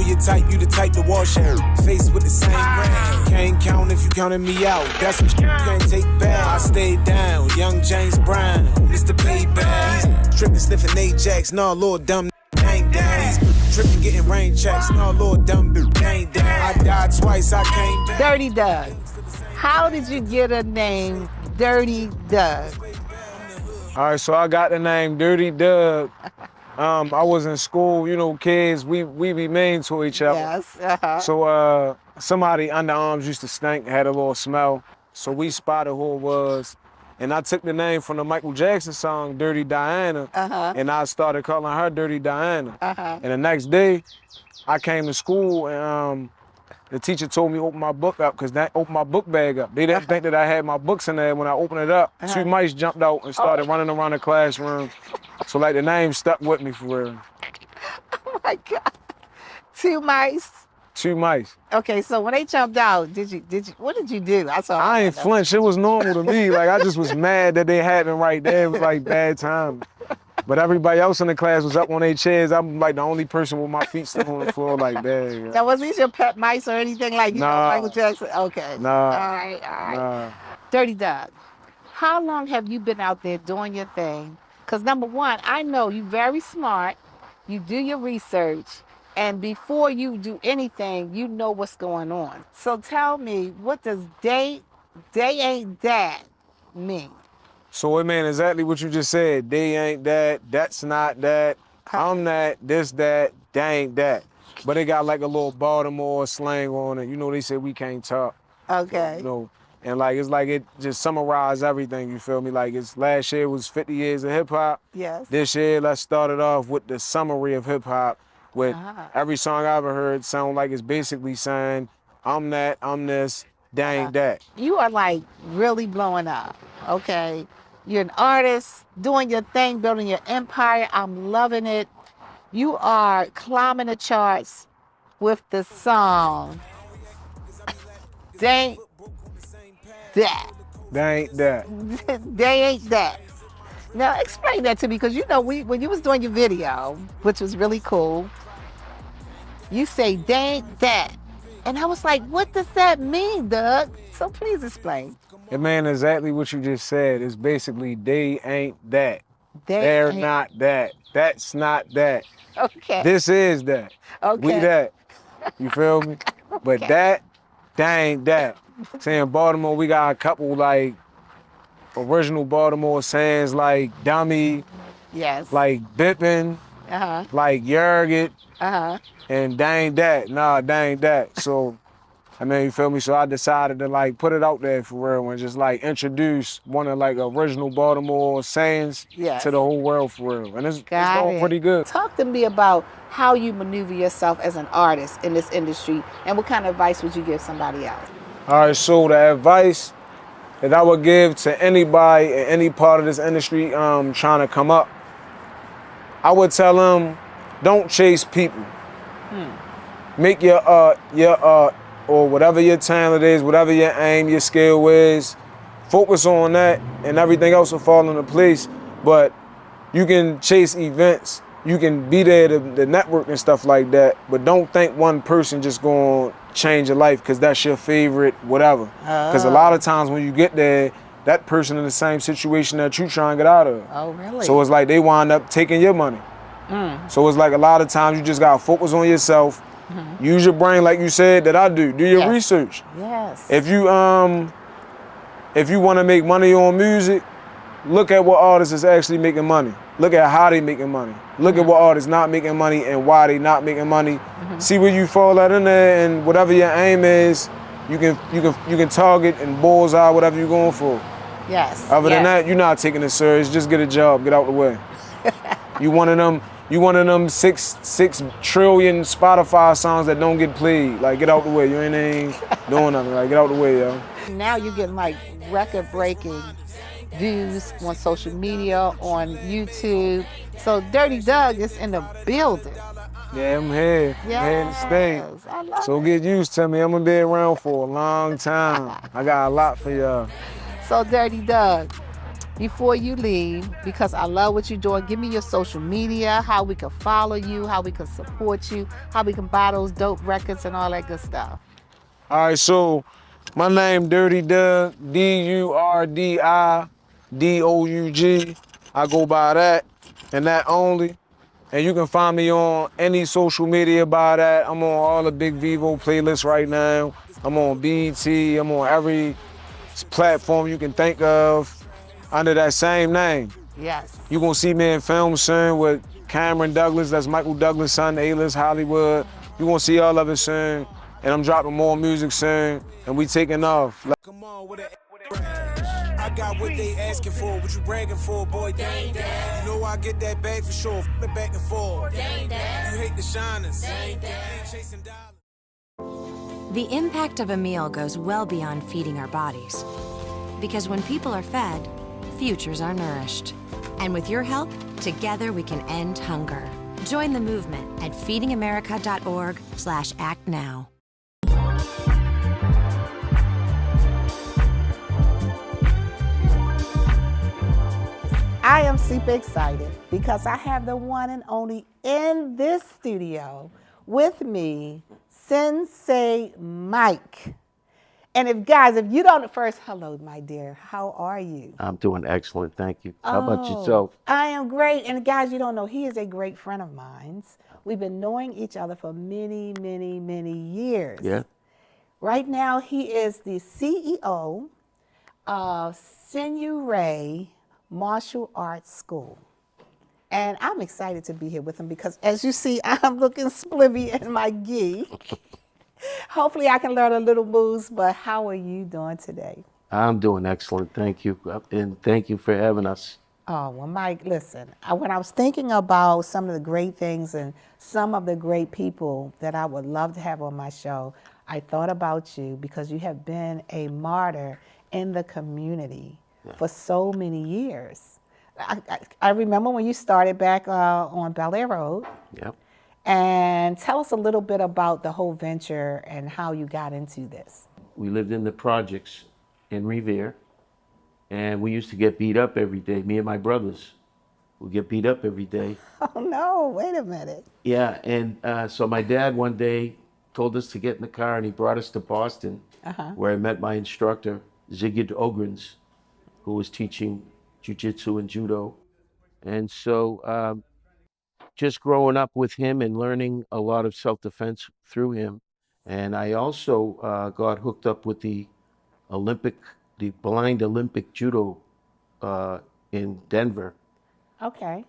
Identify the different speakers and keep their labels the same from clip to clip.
Speaker 1: your type, you the type to wash your face with the same brand. Can't count if you counted me out. That's some shit you can't take back. I stayed down, young James Brown, Mr. Payback. Trippin', sniffin' Ajax, nah, Lord dumb ain't down. Trippin', getting rain checks, nah, Lord dumb ain't down. I died twice, I came back.
Speaker 2: Dirty Doug. How did you get a name, Dirty Doug?
Speaker 3: All right, so I got the name Dirty Doug. I was in school, you know, kids, we be mean to each other.
Speaker 2: Yes.
Speaker 3: So somebody underarms used to stink, had a little smell. So we spotted who it was. And I took the name from the Michael Jackson song, Dirty Diana, and I started calling her Dirty Diana. And the next day, I came to school and the teacher told me to open my book up because that opened my book bag up. They didn't think that I had my books in there. When I opened it up, 2 mice jumped out and started running around the classroom. So like the name stuck with me for real.
Speaker 2: Oh my God. 2 mice?
Speaker 3: 2 mice.
Speaker 2: Okay, so when they jumped out, what did you do?
Speaker 3: I ain't flinch. It was normal to me. Like I just was mad that they had me right there. It was like bad time. But everybody else in the class was up on their chairs. I'm like the only person with my feet still on the floor like that. Yeah.
Speaker 2: Now, was these your pet mice or anything like you know, Michael Jackson? Okay.
Speaker 3: Nah.
Speaker 2: All right.
Speaker 3: Nah.
Speaker 2: Dirty Doug, how long have you been out there doing your thing? Because number one, I know you're very smart. You do your research. And before you do anything, you know what's going on. So tell me, what does they ain't that mean?
Speaker 3: So it mean exactly what you just said. They ain't that, that's not that, I'm that, this, that, they ain't that. But it got like a little Baltimore slang on it. You know, they say we can't talk.
Speaker 2: Okay.
Speaker 3: You know, and like, it's like it just summarized everything, you feel me? Like last year was 50 years of hip hop.
Speaker 2: Yes.
Speaker 3: This year, let's start it off with the summary of hip hop. With every song I ever heard sound like it's basically saying, I'm that, I'm this, they ain't that.
Speaker 2: You are like really blowing up, okay? You're an artist, doing your thing, building your empire. I'm loving it. You are climbing the charts with the song, They Ain't That.
Speaker 3: They ain't that.
Speaker 2: They ain't that. Now explain that to me, because you know, when you was doing your video, which was really cool, you say, they ain't that. And I was like, what does that mean, Doug? So please explain.
Speaker 3: It mean exactly what you just said. It's basically, they ain't that. They're
Speaker 2: ain't...
Speaker 3: not that. That's not that.
Speaker 2: Okay.
Speaker 3: This is that.
Speaker 2: Okay.
Speaker 3: We that. You feel me? But that, they ain't that. Say in Baltimore, we got a couple like original Baltimore sayings like dummy,
Speaker 2: yes,
Speaker 3: like bippin', like yergit, and they ain't that. Nah, they ain't that. So, I mean, you feel me? So I decided to like put it out there for real and just like introduce one of like original Baltimore sayings to the whole world for real. And it's going pretty good.
Speaker 2: Talk to me about how you maneuver yourself as an artist in this industry and what kind of advice would you give somebody else?
Speaker 3: All right, so the advice that I would give to anybody in any part of this industry trying to come up, I would tell them, don't chase people. Make your art, or whatever your talent is, whatever your aim, your skill is, focus on that and everything else will fall into place. But you can chase events, you can be there to network and stuff like that, but don't think one person just gonna change your life because that's your favorite whatever. Because a lot of times when you get there, that person in the same situation that you trying to get out of.
Speaker 2: Oh, really?
Speaker 3: So it's like they wind up taking your money. So it's like a lot of times you just gotta focus on yourself, use your brain like you said that I do. Do your research.
Speaker 2: Yes.
Speaker 3: If you want to make money on music, look at what artists is actually making money. Look at how they making money. Look at what artists not making money and why they not making money. See where you fall out in there, and whatever your aim is, you can target and bullseye whatever you're going for.
Speaker 2: Yes.
Speaker 3: Other than that, you're not taking it serious. Just get a job, get out the way. You one of them 6 trillion Spotify songs that don't get played. Like, get out the way. You ain't doing nothing. Like, get out the way, yo.
Speaker 2: Now you're getting like record-breaking views on social media, on YouTube. So Dirty Doug is in the building.
Speaker 3: Yeah, I'm here.
Speaker 2: Yes.
Speaker 3: I'm here to stay.
Speaker 2: I love
Speaker 3: so
Speaker 2: it.
Speaker 3: Get used to me. I'm gonna be around for a long time. I got a lot for y'all.
Speaker 2: So Dirty Doug, before you leave, because I love what you're doing, give me your social media, how we can follow you, how we can support you, how we can buy those dope records and all that good stuff.
Speaker 3: All right, so my name Dirty Doug, DurdiDoug. I go by that and that only. And you can find me on any social media by that. I'm on all the Big Vivo playlists right now. I'm on BET, I'm on every platform you can think of under that same name.
Speaker 2: Yes.
Speaker 3: You gonna see me in film soon with Cameron Douglas, that's Michael Douglas' son, A-list Hollywood. You gonna see all of it soon. And I'm dropping more music soon, and we taking off.
Speaker 1: Come on with it. I got what they asking for, what you bragging for, boy. Dang, dang. You know I get that bag for sure, the back and forth. Dang, dang. You hate the shiners. Dang, dang. Chasing dollars.
Speaker 4: The impact of a meal goes well beyond feeding our bodies. Because when people are fed, futures are nourished. And with your help, together we can end hunger. Join the movement at feedingamerica.org/actnow.
Speaker 2: I am super excited because I have the one and only in this studio with me, Sensei Mike. And if you don't, first, hello, my dear, how are you?
Speaker 5: I'm doing excellent, thank you. How about yourself?
Speaker 2: I am great. And guys, you don't know, he is a great friend of mine. We've been knowing each other for many, many, many years.
Speaker 5: Yeah.
Speaker 2: Right now, he is the CEO of Sinew Ray Martial Arts School. And I'm excited to be here with him because, as you see, I'm looking splivvy in my gi. Hopefully I can learn a little moves, but how are you doing today?
Speaker 5: I'm doing excellent, thank you. And thank you for having us.
Speaker 2: Oh, well, Mike, listen, when I was thinking about some of the great things and some of the great people that I would love to have on my show, I thought about you because you have been a martyr in the community for so many years. I remember when you started back on Bel Air Road.
Speaker 5: Yep.
Speaker 2: And tell us a little bit about the whole venture and how you got into this.
Speaker 5: We lived in the projects in Revere, and we used to get beat up every day. Me and my brothers would get beat up every day.
Speaker 2: Oh no, wait a minute.
Speaker 5: Yeah, and so my dad one day told us to get in the car, and he brought us to Boston, where I met my instructor, Zigid Ogrins, who was teaching jiu-jitsu and judo. And so just growing up with him and learning a lot of self-defense through him. And I also got hooked up with the blind Olympic judo in Denver.
Speaker 2: Okay.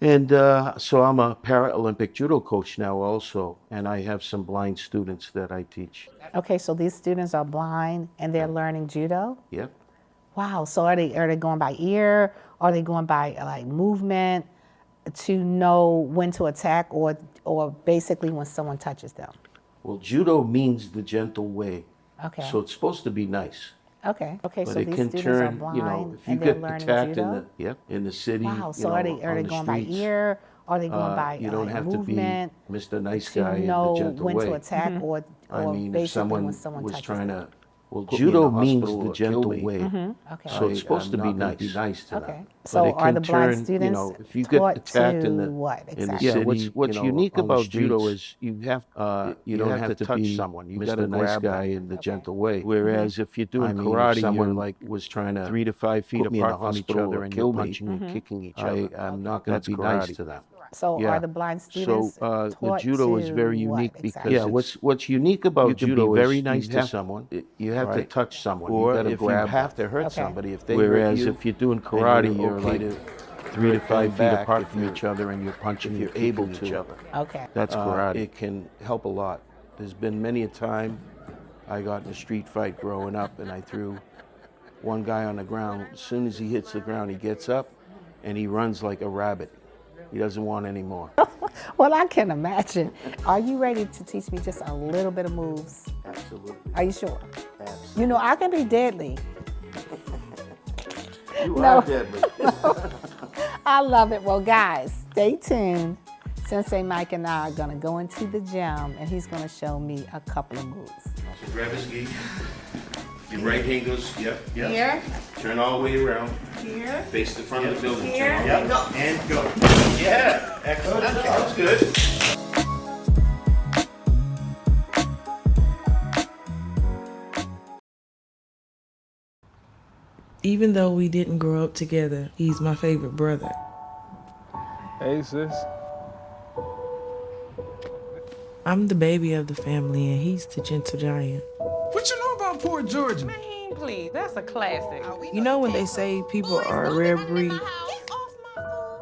Speaker 5: And so I'm a Paralympic judo coach now also, and I have some blind students that I teach.
Speaker 2: Okay, so these students are blind and they're learning judo?
Speaker 5: Yep.
Speaker 2: Wow, so are they going by ear? Are they going by like movement to know when to attack or basically when someone touches them?
Speaker 5: Well, judo means the gentle way.
Speaker 2: Okay.
Speaker 5: So it's supposed to be nice.
Speaker 2: Okay,
Speaker 5: But
Speaker 2: so
Speaker 5: it
Speaker 2: these
Speaker 5: can
Speaker 2: students
Speaker 5: turn,
Speaker 2: are blind
Speaker 5: you know, if you
Speaker 2: and they're
Speaker 5: get
Speaker 2: learning
Speaker 5: attacked
Speaker 2: judo?
Speaker 5: in the city,
Speaker 2: Wow, so
Speaker 5: you know,
Speaker 2: are they
Speaker 5: on the
Speaker 2: going by
Speaker 5: streets,
Speaker 2: ear? Are they going by
Speaker 5: you don't have
Speaker 2: movement
Speaker 5: to be Mr. Nice
Speaker 2: to
Speaker 5: Guy in
Speaker 2: know
Speaker 5: the gentle
Speaker 2: when
Speaker 5: way.
Speaker 2: to attack or
Speaker 5: I mean,
Speaker 2: basically
Speaker 5: if someone
Speaker 2: when someone
Speaker 5: was
Speaker 2: touches
Speaker 5: trying
Speaker 2: them?
Speaker 5: to, well,
Speaker 3: put me in
Speaker 5: judo
Speaker 3: the
Speaker 5: means
Speaker 3: hospital
Speaker 5: the
Speaker 3: or kill
Speaker 5: gentle
Speaker 3: me.
Speaker 5: way.
Speaker 2: Okay.
Speaker 5: So it's supposed to
Speaker 3: I'm
Speaker 5: be
Speaker 3: not gonna
Speaker 5: nice.
Speaker 3: be nice to
Speaker 2: Okay.
Speaker 3: them.
Speaker 2: So
Speaker 5: it
Speaker 2: are
Speaker 5: can
Speaker 2: the blind
Speaker 5: turn,
Speaker 2: students
Speaker 5: you know, if you get
Speaker 2: taught
Speaker 5: attacked
Speaker 2: to
Speaker 5: in the
Speaker 2: what
Speaker 5: in the
Speaker 2: exactly?
Speaker 5: city,
Speaker 3: what's
Speaker 5: you know,
Speaker 3: unique
Speaker 5: on the
Speaker 3: about judo
Speaker 5: streets,
Speaker 3: is you have
Speaker 5: you don't have to touch
Speaker 3: be
Speaker 5: someone. You
Speaker 3: Mr.
Speaker 5: got to
Speaker 3: Nice
Speaker 5: grab
Speaker 3: Guy
Speaker 5: them.
Speaker 3: in the gentle way.
Speaker 5: Whereas if you're doing
Speaker 3: I mean, if
Speaker 5: karate,
Speaker 3: someone
Speaker 5: you're like
Speaker 3: was trying to
Speaker 5: 3 to 5 feet
Speaker 3: put me in the
Speaker 5: apart from each
Speaker 3: hospital
Speaker 5: other,
Speaker 3: or
Speaker 5: and
Speaker 3: kill
Speaker 5: you're
Speaker 3: me,
Speaker 5: punching and kicking each other.
Speaker 3: I'm not going
Speaker 5: That's
Speaker 3: to be nice
Speaker 5: karate.
Speaker 3: to them.
Speaker 2: So
Speaker 5: Yeah.
Speaker 2: are the blind students
Speaker 5: So the
Speaker 2: taught
Speaker 5: judo is
Speaker 2: to
Speaker 5: very
Speaker 2: what
Speaker 5: unique
Speaker 2: exactly?
Speaker 5: because what's unique about
Speaker 3: You can
Speaker 5: judo
Speaker 3: be very
Speaker 5: is
Speaker 3: nice
Speaker 5: you
Speaker 3: to
Speaker 5: have,
Speaker 3: someone.
Speaker 5: You have to
Speaker 3: right?
Speaker 5: touch someone.
Speaker 3: Or
Speaker 5: you got to
Speaker 3: if you
Speaker 5: grab
Speaker 3: have
Speaker 5: them.
Speaker 3: to hurt
Speaker 2: Okay.
Speaker 3: somebody, if they
Speaker 5: Whereas
Speaker 3: hurt you,
Speaker 5: if you're doing
Speaker 3: and
Speaker 5: karate, you're
Speaker 3: okay
Speaker 5: like
Speaker 3: to
Speaker 5: 3 to
Speaker 3: hurt
Speaker 5: 5
Speaker 3: them
Speaker 5: feet
Speaker 3: back
Speaker 5: apart
Speaker 3: if
Speaker 5: from
Speaker 3: you're-
Speaker 5: each other, and you're punching
Speaker 3: if
Speaker 5: and
Speaker 3: you're able
Speaker 5: kicking each
Speaker 3: to.
Speaker 5: other.
Speaker 2: Okay.
Speaker 5: That's karate.
Speaker 3: It can help a lot. There's been many a time I got in a street fight growing up and I threw one guy on the ground. As soon as he hits the ground, he gets up and he runs like a rabbit. He doesn't want any more.
Speaker 2: Well, I can imagine. Are you ready to teach me just a little bit of moves?
Speaker 5: Absolutely.
Speaker 2: Are you sure?
Speaker 5: Absolutely.
Speaker 2: You know, I can be deadly.
Speaker 5: You
Speaker 2: No.
Speaker 5: are deadly.
Speaker 2: I love it. Well, guys, stay tuned. Sensei Mike and I are going to go into the gym, and he's going to show me a couple of moves.
Speaker 5: Grab his gi. Your right hand goes, yep.
Speaker 2: Here.
Speaker 5: Turn all the way around.
Speaker 2: Here.
Speaker 5: Face the front of the building.
Speaker 2: Here.
Speaker 5: Turn all the way. And go. Yeah, excellent. That's good.
Speaker 6: Even though we didn't grow up together, he's my favorite brother.
Speaker 3: Hey, sis.
Speaker 6: I'm the baby of the family, and he's the gentle giant.
Speaker 7: What you know about Port Georgia?
Speaker 8: Man, please, that's a classic.
Speaker 6: You know when they say people are a rare breed?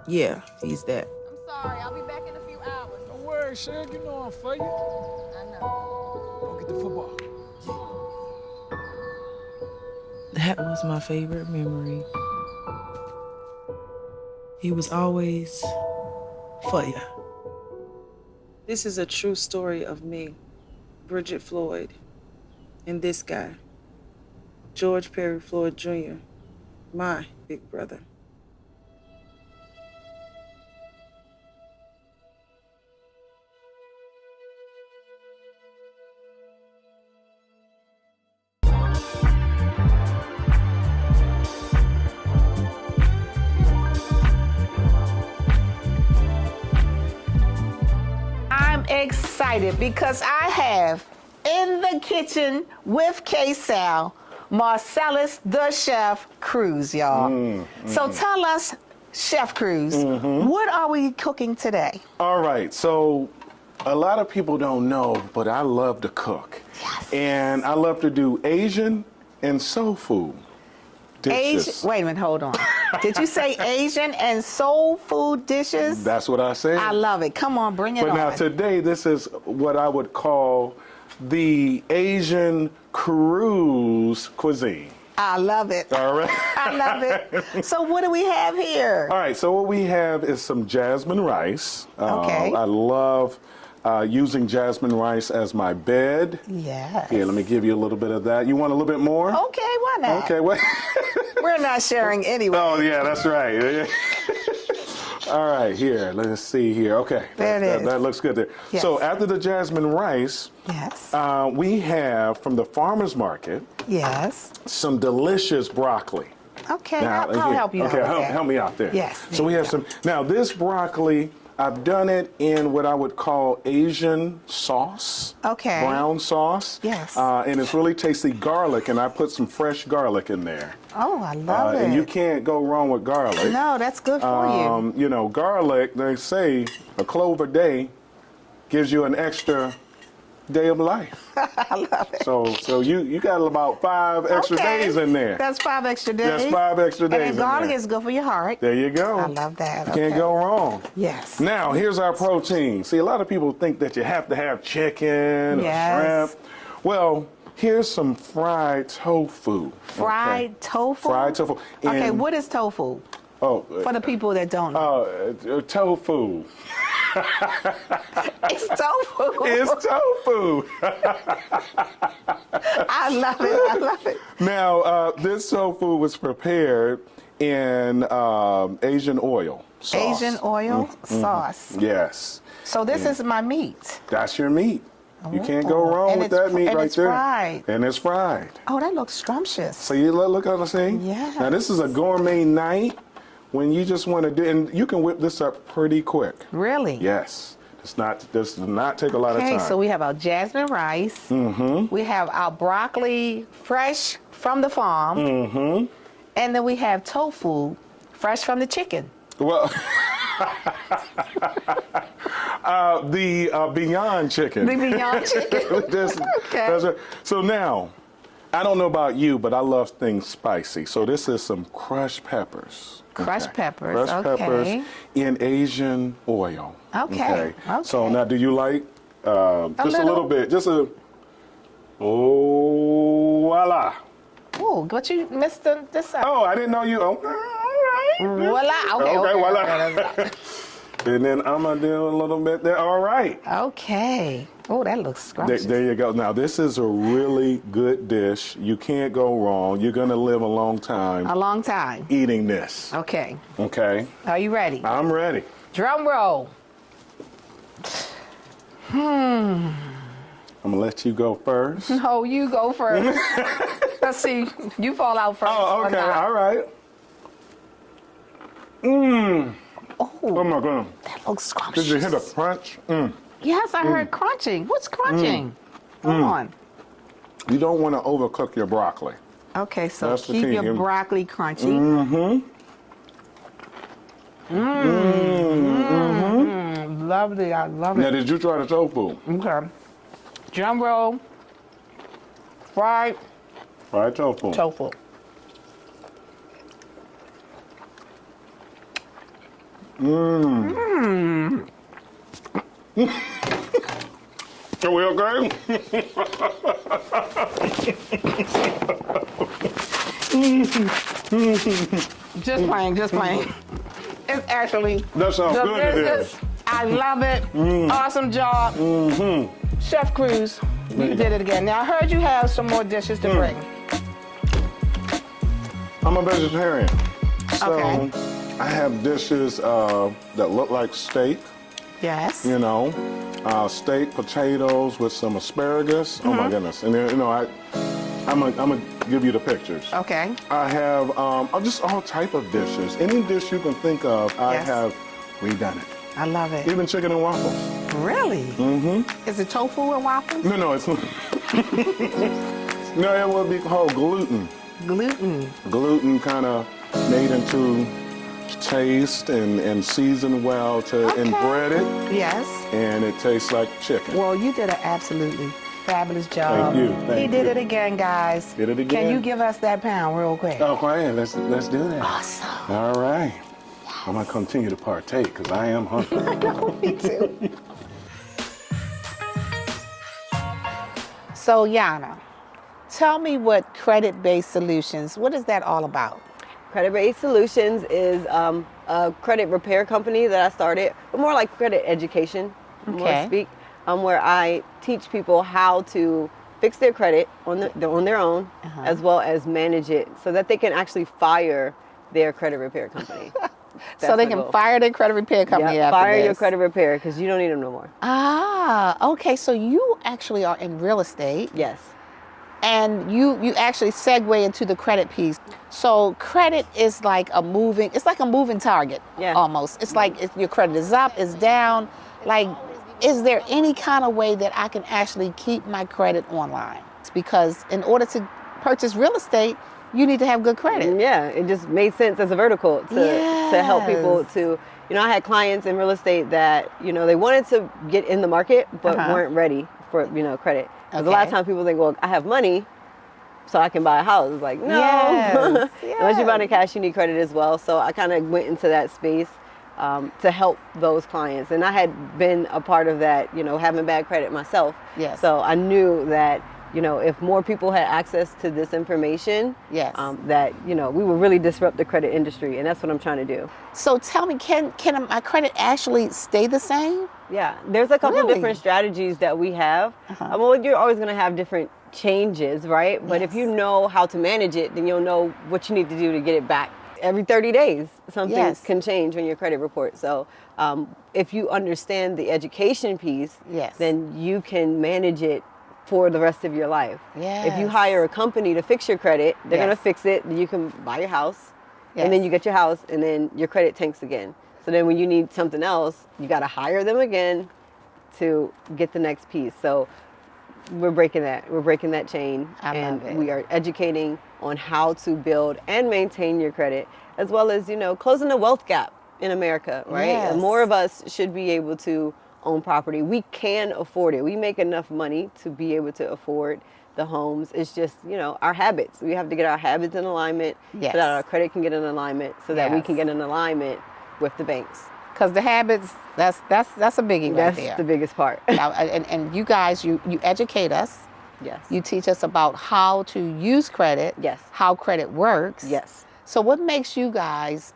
Speaker 6: Yeah, he's that.
Speaker 9: I'm sorry, I'll be back in a few hours.
Speaker 7: Don't worry, Shug, you know I'm for you.
Speaker 9: I know.
Speaker 7: Go get the football.
Speaker 6: That was my favorite memory. He was always for ya. This is a true story of me, Bridget Floyd, and this guy, George Perry Floyd Jr., my big brother.
Speaker 2: I'm excited because I have in the kitchen with Ksal, Marcellus the Chef Cruz, y'all. So tell us, Chef Cruz, what are we cooking today?
Speaker 10: All right, so a lot of people don't know, but I love to cook.
Speaker 2: Yes.
Speaker 10: And I love to do Asian and soul food dishes.
Speaker 2: Wait a minute, hold on. Did you say Asian and soul food dishes?
Speaker 10: That's what I said.
Speaker 2: I love it. Come on, bring it
Speaker 10: But
Speaker 2: on.
Speaker 10: now today, this is what I would call the Asian cruise cuisine.
Speaker 2: I love it.
Speaker 10: All right.
Speaker 2: I love it. So what do we have here?
Speaker 10: All right, so what we have is some jasmine rice.
Speaker 2: Okay.
Speaker 10: I love using jasmine rice as my bed.
Speaker 2: Yes.
Speaker 10: Here, let me give you a little bit of that. You want a little bit more?
Speaker 2: Okay, why not?
Speaker 10: Okay, what?
Speaker 2: We're not sharing anyway.
Speaker 10: Oh, yeah, that's right. All right, here, let's see here. Okay,
Speaker 2: There it is.
Speaker 10: That looks good there.
Speaker 2: Yes.
Speaker 10: So after the jasmine rice,
Speaker 2: Yes.
Speaker 10: we have from the farmer's market
Speaker 2: Yes.
Speaker 10: some delicious broccoli.
Speaker 2: Okay,
Speaker 10: Now,
Speaker 2: I'll
Speaker 10: here,
Speaker 2: help you
Speaker 10: okay,
Speaker 2: out with that.
Speaker 10: help me out there.
Speaker 2: Yes,
Speaker 10: So we
Speaker 2: there
Speaker 10: have
Speaker 2: you
Speaker 10: some. Now this broccoli, I've done it in what I would call Asian sauce.
Speaker 2: Okay.
Speaker 10: Brown sauce.
Speaker 2: Yes.
Speaker 10: And it's really tasty garlic, and I put some fresh garlic in there.
Speaker 2: Oh, I love it.
Speaker 10: And you can't go wrong with garlic.
Speaker 2: No, that's good for you.
Speaker 10: You know, garlic, they say a clove a day gives you an extra day of life.
Speaker 2: I love it.
Speaker 10: So you got about 5 extra
Speaker 2: Okay.
Speaker 10: days in there.
Speaker 2: That's 5 extra days.
Speaker 10: That's 5 extra days
Speaker 2: And
Speaker 10: in
Speaker 2: garlic
Speaker 10: there.
Speaker 2: is good for your heart.
Speaker 10: There you go.
Speaker 2: I love that.
Speaker 10: You can't
Speaker 2: Okay.
Speaker 10: go wrong.
Speaker 2: Yes.
Speaker 10: Now, here's our protein. See, a lot of people think that you have to have chicken
Speaker 2: Yes.
Speaker 10: or shrimp. Well, here's some fried tofu.
Speaker 2: Fried tofu?
Speaker 10: Fried tofu.
Speaker 2: Okay,
Speaker 10: And-
Speaker 2: what is tofu?
Speaker 10: Oh,
Speaker 2: For the people that don't know.
Speaker 10: tofu.
Speaker 2: It's tofu.
Speaker 10: It's tofu.
Speaker 2: I love it. I love it.
Speaker 10: Now, this tofu was prepared in Asian oil sauce.
Speaker 2: Asian oil sauce.
Speaker 10: Yes.
Speaker 2: So this is my meat.
Speaker 10: That's your meat. You can't go
Speaker 2: Oh.
Speaker 10: wrong
Speaker 2: And
Speaker 10: with
Speaker 2: it's
Speaker 10: that meat
Speaker 2: and
Speaker 10: right
Speaker 2: it's
Speaker 10: there.
Speaker 2: fried.
Speaker 10: And it's fried.
Speaker 2: Oh, that looks scrumptious.
Speaker 10: So you look on the scene?
Speaker 2: Yes.
Speaker 10: Now this is a gourmet night when you just want to do, and you can whip this up pretty quick. Really? Yes. This does not take a lot of time.
Speaker 2: Okay, so we have our jasmine rice.
Speaker 10: Mm-hmm.
Speaker 2: We have our broccoli fresh from the farm.
Speaker 10: Mm-hmm.
Speaker 2: And then we have tofu fresh from the chicken.
Speaker 10: Well, the Beyond Chicken.
Speaker 2: The Beyond Chicken.
Speaker 10: That's
Speaker 2: Okay.
Speaker 10: right. So now, I don't know about you, but I love things spicy. So this is some crushed peppers.
Speaker 2: Crushed peppers,
Speaker 10: Crushed
Speaker 2: okay.
Speaker 10: peppers in Asian oil.
Speaker 2: Okay,
Speaker 10: So
Speaker 2: okay.
Speaker 10: now, do you like just a little
Speaker 2: little.
Speaker 10: bit? Just a. Oh, voila.
Speaker 2: Oh, but you missed this out.
Speaker 10: Oh, I didn't know you. Okay.
Speaker 2: Voila. Okay, okay.
Speaker 10: Voila. And then I'm going to do a little bit there. All right.
Speaker 2: Okay. Oh, that looks scrumptious.
Speaker 10: There you go. Now, this is a really good dish. You can't go wrong. You're going to live a long time.
Speaker 2: A long time.
Speaker 10: Eating this.
Speaker 2: Okay.
Speaker 10: Okay?
Speaker 2: Are you ready?
Speaker 10: I'm ready.
Speaker 2: Drum roll.
Speaker 10: I'm gonna let you go first.
Speaker 2: No, you go first. Let's see. You fall out first.
Speaker 10: Oh, okay. All right. Oh my God.
Speaker 2: That looks scrumptious.
Speaker 10: Did you hear the crunch?
Speaker 2: Yes, I heard crunching. What's crunching? Come on.
Speaker 10: You don't want to overcook your broccoli.
Speaker 2: Okay, so
Speaker 10: That's the
Speaker 2: keep
Speaker 10: key.
Speaker 2: your broccoli crunchy. Lovely, I love
Speaker 10: Now,
Speaker 2: it.
Speaker 10: did you try the tofu?
Speaker 2: Okay. Drum roll, fried
Speaker 10: Fried tofu.
Speaker 2: tofu.
Speaker 10: Are we okay?
Speaker 2: Just playing, just playing. It's actually
Speaker 10: That sounds good, it
Speaker 2: delicious.
Speaker 10: is.
Speaker 2: I love it. Awesome job. Chef Cruz, you did it again. Now, I heard you have some more dishes to bring.
Speaker 10: I'm a vegetarian. So
Speaker 2: Okay.
Speaker 10: I have dishes that look like steak,
Speaker 2: Yes.
Speaker 10: you know, steak, potatoes with some asparagus. Oh my goodness. And then, you know, I'm gonna give you the pictures.
Speaker 2: Okay.
Speaker 10: I have just all type of dishes. Any dish you can think of, I
Speaker 2: Yes.
Speaker 10: have redone it.
Speaker 2: I love it.
Speaker 10: Even chicken and waffles.
Speaker 2: Really? Is it tofu and waffles?
Speaker 10: No, it's not. No, it would be called gluten.
Speaker 2: Gluten.
Speaker 10: Gluten kind of made into taste and seasoned well and bread it,
Speaker 2: Yes.
Speaker 10: and it tastes like chicken.
Speaker 2: Well, you did an absolutely fabulous job.
Speaker 10: Thank you, thank
Speaker 2: He did
Speaker 10: you.
Speaker 2: it again, guys.
Speaker 10: Did it
Speaker 2: Can
Speaker 10: again.
Speaker 2: you give us that pound real quick?
Speaker 10: Oh, go ahead. Let's do that.
Speaker 2: Awesome.
Speaker 10: All right. I'm gonna continue to partake because I am hungry.
Speaker 2: Me too. So, Yana, tell me what credit-based solutions, what is that all about?
Speaker 11: Credit-based solutions is a credit repair company that I started, but more like credit education, more
Speaker 2: Okay.
Speaker 11: speak, where I teach people how to fix their credit on their own, as well as manage it so that they can actually fire their credit repair company.
Speaker 2: So they can fire their credit repair company
Speaker 11: Yep,
Speaker 2: after
Speaker 11: fire
Speaker 2: this.
Speaker 11: your credit repair because you don't need them no more.
Speaker 2: Ah, okay. So you actually are in real estate.
Speaker 11: Yes.
Speaker 2: And you actually segue into the credit piece. So credit is like a moving target, almost. It's like if your credit is up, it's down. Like, is there any kind of way that I can actually keep my credit online? It's because in order to purchase real estate, you need to have good credit.
Speaker 11: Yeah, it just made sense as a vertical to help people to, I had clients in real estate that, they wanted to get in the market, but weren't ready for, credit. Because a lot of times people think, well, I have money, so I can buy a house. It's like, no.
Speaker 2: Yes,
Speaker 11: Unless you're buying in cash, you need credit as well. So I kind of went into that space to help those clients. And I had been a part of that, having bad credit myself.
Speaker 2: Yes.
Speaker 11: So I knew that, if more people had access to this information,
Speaker 2: Yes.
Speaker 11: that, we would really disrupt the credit industry. And that's what I'm trying to do.
Speaker 2: So tell me, can my credit actually stay the same?
Speaker 11: Yeah, there's a couple
Speaker 2: Really?
Speaker 11: different strategies that we have. Well, you're always going to have different changes, right? But if you know how to manage it, then you'll know what you need to do to get it back. Every 30 days, something can change on your credit report. So if you understand the education piece, then you can manage it for the rest of your life. If you hire a company to fix your credit, they're going to fix it. Then you can buy your house, and then you get your house, and then your credit tanks again. So then when you need something else, you got to hire them again to get the next piece. So we're breaking that. We're breaking that chain. And we are educating on how to build and maintain your credit, as well as, closing the wealth gap in America, right?
Speaker 2: Yes.
Speaker 11: And more of us should be able to own property. We can afford it. We make enough money to be able to afford the homes. It's just, our habits. We have to get our habits in alignment so that our credit can get in alignment, so that we can get in alignment with the banks.
Speaker 2: Because the habits, that's a biggie right there.
Speaker 11: That's the biggest part.
Speaker 2: Now, and you guys, you educate us.
Speaker 11: Yes.
Speaker 2: You teach us about how to use credit.
Speaker 11: Yes.
Speaker 2: How credit works.
Speaker 11: Yes.
Speaker 2: So what makes you guys,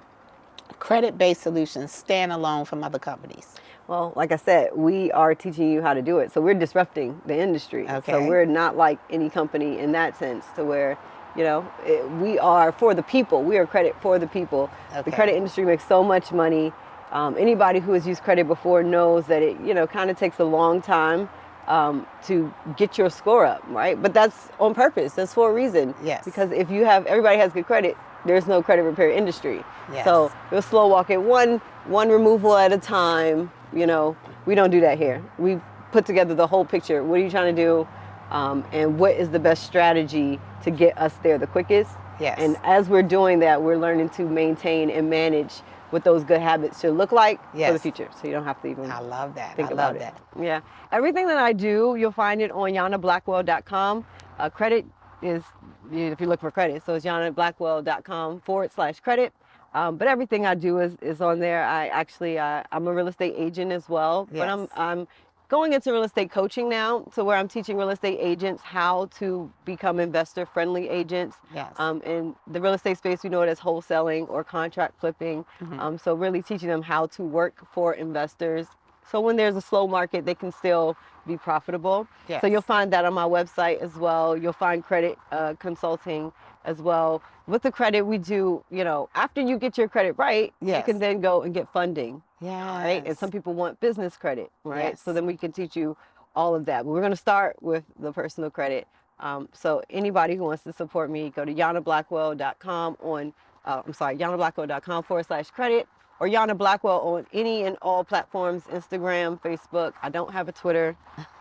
Speaker 2: credit-based solutions, stand alone from other companies?
Speaker 11: Well, like I said, we are teaching you how to do it. So we're disrupting the industry.
Speaker 2: Okay.
Speaker 11: So we're not like any company in that sense, to where, we are for the people. We are credit for the people.
Speaker 2: Okay.
Speaker 11: The credit industry makes so much money. Anybody who has used credit before knows that it, kind of takes a long time to get your score up, right? But that's on purpose. That's for a reason.
Speaker 2: Yes.
Speaker 11: Because if you have, everybody has good credit, there's no credit repair industry.
Speaker 2: Yes.
Speaker 11: So we'll slow walk it one removal at a time. You know, we don't do that here. We put together the whole picture. What are you trying to do? And what is the best strategy to get us there the quickest?
Speaker 2: Yes.
Speaker 11: And as we're doing that, we're learning to maintain and manage what those good habits should look like for the future. So you don't have to even
Speaker 2: I love that.
Speaker 11: think
Speaker 2: I
Speaker 11: about
Speaker 2: love that.
Speaker 11: Yeah. Everything that I do, you'll find it on yanablackwell.com. Credit is, if you look for credit, so it's yanablackwell.com/credit. But everything I do is on there. I'm a real estate agent as well.
Speaker 2: Yes.
Speaker 11: But I'm going into real estate coaching now, so where I'm teaching real estate agents how to become investor-friendly agents.
Speaker 2: Yes.
Speaker 11: In the real estate space, we know it as wholesaling or contract flipping. So really teaching them how to work for investors. So when there's a slow market, they can still be profitable.
Speaker 2: Yes.
Speaker 11: So you'll find that on my website as well. You'll find credit consulting as well. With the credit, we do, after you get your credit right, you can then go and get funding.
Speaker 2: Yeah.
Speaker 11: Right? And some people want business credit, right?
Speaker 2: Yes.
Speaker 11: So then we can teach you all of that. But we're going to start with the personal credit. So anybody who wants to support me, go to yanablackwell.com yanablackwell.com/credit, or Yana Blackwell on any and all platforms, Instagram, Facebook. I don't have a Twitter,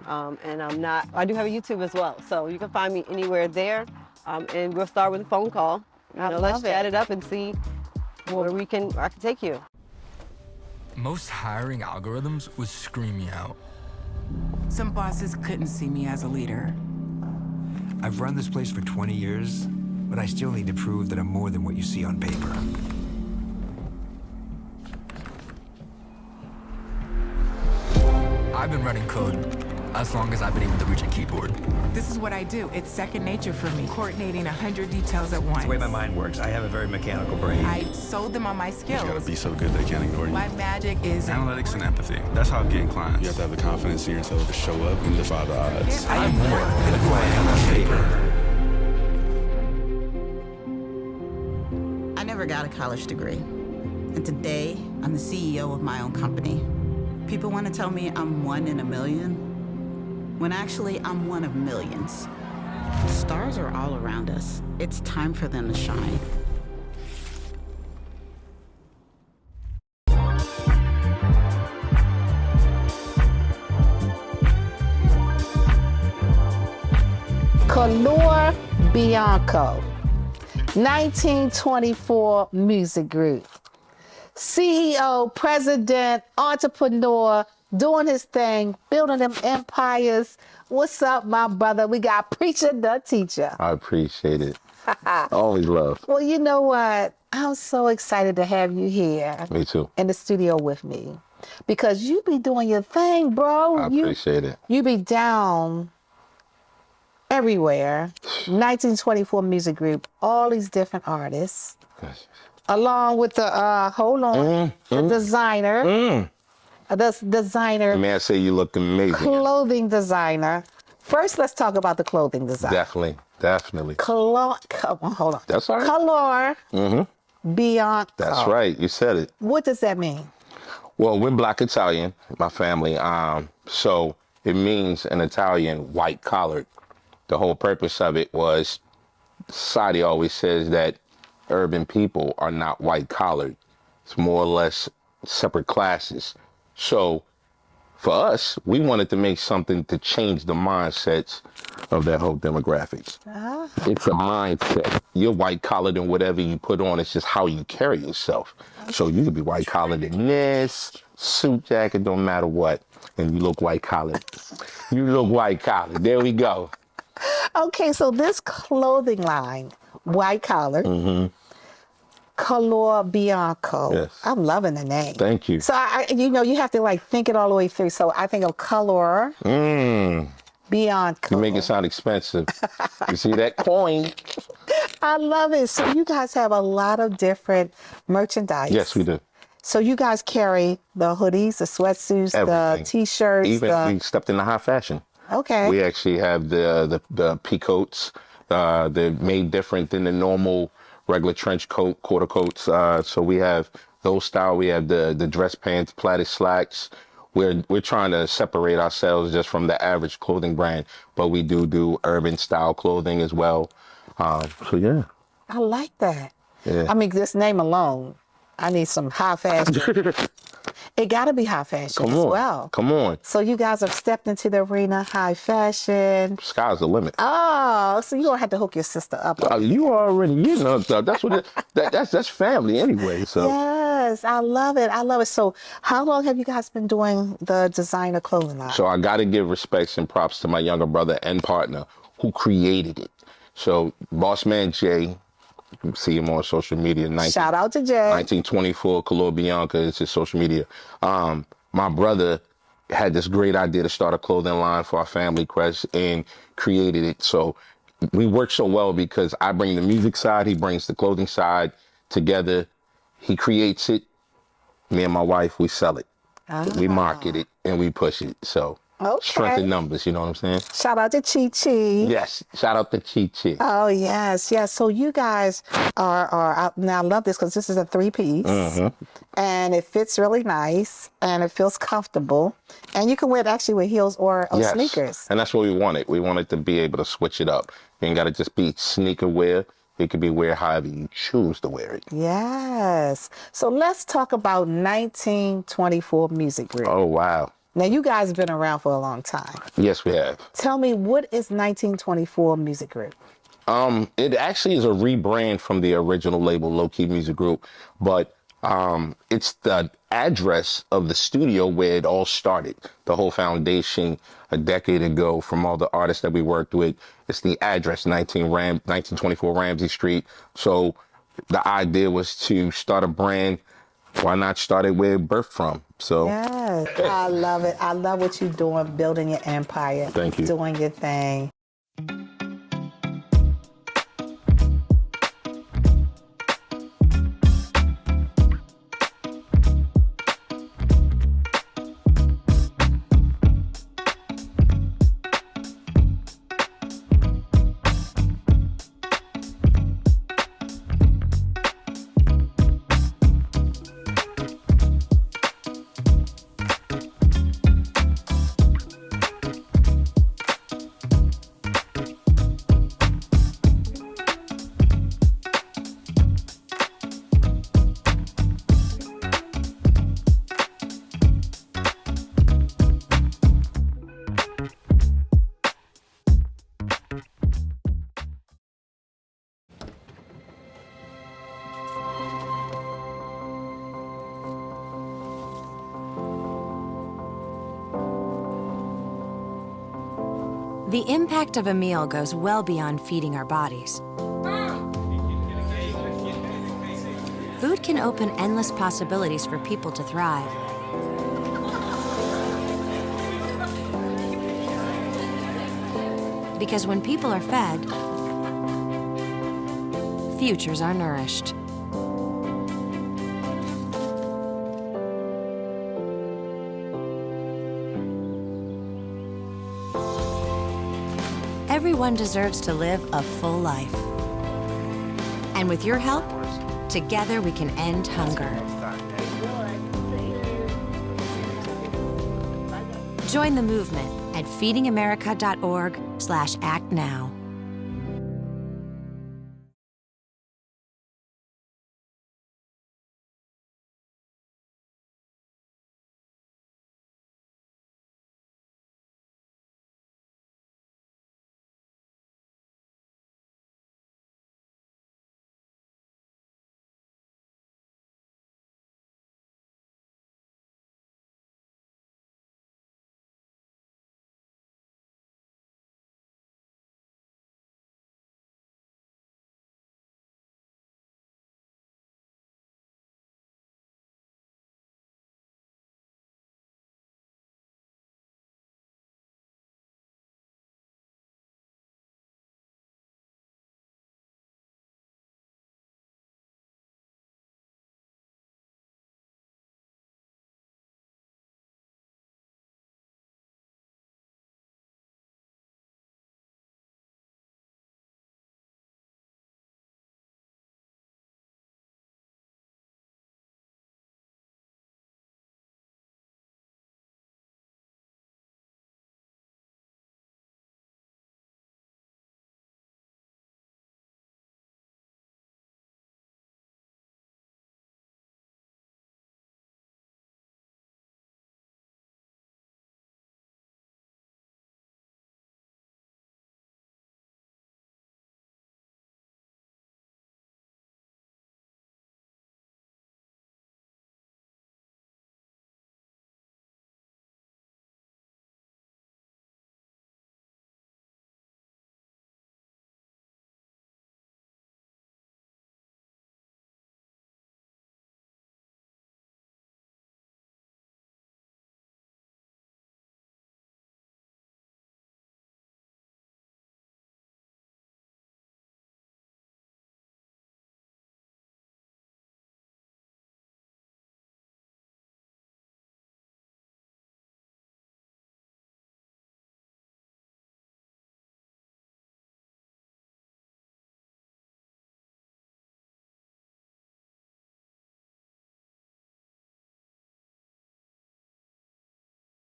Speaker 11: and I do have a YouTube as well. So you can find me anywhere there. And we'll start with a phone call. Let's chat it up and see where I can take you.
Speaker 12: Most hiring algorithms would scream me out.
Speaker 13: Some bosses couldn't see me as a leader.
Speaker 14: I've run this place for 20 years, but I still need to prove that I'm more than what you see on paper.
Speaker 12: I've been running code as long as I've been able to reach a keyboard.
Speaker 13: This is what I do. It's second nature for me, coordinating 100 details at once.
Speaker 14: It's the way my mind works. I have a very mechanical brain.
Speaker 13: I sold them on my skills.
Speaker 15: You gotta be so good they can't ignore you.
Speaker 13: My magic is
Speaker 15: analytics and empathy. That's how I'm getting clients. You have to have the confidence in yourself to show up and defy the odds.
Speaker 14: I'm more than who I am on paper.
Speaker 16: I never got a college degree. And today, I'm the CEO of my own company. People want to tell me I'm one in a million, when actually I'm one of millions. Stars are all around us. It's time for them to shine.
Speaker 2: Color Bianco, 1924 music group. CEO, president, entrepreneur, doing his thing, building them empires. What's up, my brother? We got Preacher the Teacher.
Speaker 17: I appreciate it. Always love.
Speaker 2: Well, you know what? I'm so excited to have you here.
Speaker 17: Me too.
Speaker 2: In the studio with me. Because you be doing your thing, bro.
Speaker 17: I appreciate it.
Speaker 2: You be down everywhere. 1924 music group, all these different artists. Along with the, the designer. The designer.
Speaker 17: May I say you look amazing.
Speaker 2: Clothing designer. First, let's talk about the clothing design.
Speaker 17: Definitely.
Speaker 2: Come on, hold on.
Speaker 17: That's all right.
Speaker 2: Color Bianco.
Speaker 17: That's right. You said it.
Speaker 2: What does that mean?
Speaker 17: Well, we're Black Italian, my family. So it means in Italian, white collared. The whole purpose of it was society always says that urban people are not white collared. It's more or less separate classes. So for us, we wanted to make something to change the mindsets of that whole demographics. It's a mindset. You're white collared in whatever you put on. It's just how you carry yourself. So you could be white collared in this, suit jacket, don't matter what. And you look white collared. You look white collared. There we go.
Speaker 2: Okay, so this clothing line, white collar, Color Bianco.
Speaker 17: Yes.
Speaker 2: I'm loving the name.
Speaker 17: Thank you.
Speaker 2: So you have to think it all the way through. So I think of Color Bianco.
Speaker 17: You make it sound expensive. You see that coin?
Speaker 2: I love it. So you guys have a lot of different merchandise.
Speaker 17: Yes, we do.
Speaker 2: So you guys carry the hoodies, the sweatsuits,
Speaker 17: Everything.
Speaker 2: the t-shirts.
Speaker 17: Even we stepped into high fashion.
Speaker 2: Okay.
Speaker 17: We actually have the peacoats. They're made different than the normal regular trench coat, quarter coats. So we have those style. We have the dress pants, plaited slacks. we're trying to separate ourselves just from the average clothing brand, but we do urban style clothing as well. So yeah.
Speaker 2: I like that.
Speaker 17: Yeah.
Speaker 2: I mean, this name alone, I need some high fashion. It got to be high fashion as well.
Speaker 17: Come on.
Speaker 2: So you guys have stepped into the arena, high fashion.
Speaker 17: Sky's the limit.
Speaker 2: Oh, so you're going to have to hook your sister up.
Speaker 17: You already, that's what that's family anyway. So
Speaker 2: Yes, I love it. I love it. So how long have you guys been doing the designer clothing line?
Speaker 17: So I got to give respects and props to my younger brother and partner who created it. So Boss Man Jay, you can see him on social media.
Speaker 2: Shout out to Jay.
Speaker 17: 1924 Color Bianca is his social media. My brother had this great idea to start a clothing line for our family crest and created it. So we work so well because I bring the music side, he brings the clothing side together. He creates it. Me and my wife, we sell it. We market it and we push it. So strength in numbers, you know what I'm saying?
Speaker 2: Shout out to Chi Chi.
Speaker 17: Yes, shout out to Chi Chi.
Speaker 2: Oh, yes, yes. So you guys are now I love this because this is a 3-piece. And it fits really nice and it feels comfortable. And you can wear it actually with heels or sneakers.
Speaker 17: And that's what we wanted. We wanted to be able to switch it up. You ain't got to just be sneaker wear. It could be wear however you choose to wear it.
Speaker 2: Yes. So let's talk about 1924 Music Group.
Speaker 17: Oh, wow.
Speaker 2: Now, you guys have been around for a long time.
Speaker 17: Yes, we have.
Speaker 2: Tell me, what is 1924 Music Group?
Speaker 17: It actually is a rebrand from the original label, Low Key Music Group, but it's the address of the studio where it all started. The whole foundation a decade ago from all the artists that we worked with. It's the address, 1924 Ramsey Street. So the idea was to start a brand. Why not start it where it birthed from? So
Speaker 2: yes, I love it. I love what you're doing, building your empire.
Speaker 17: Thank you.
Speaker 2: Doing your thing.
Speaker 4: The impact of a meal goes well beyond feeding our bodies. Food can open endless possibilities for people to thrive. Because when people are fed, futures are nourished. Everyone deserves to live a full life. And with your help, together we can end hunger. Join the movement at feedingamerica.org/actnow.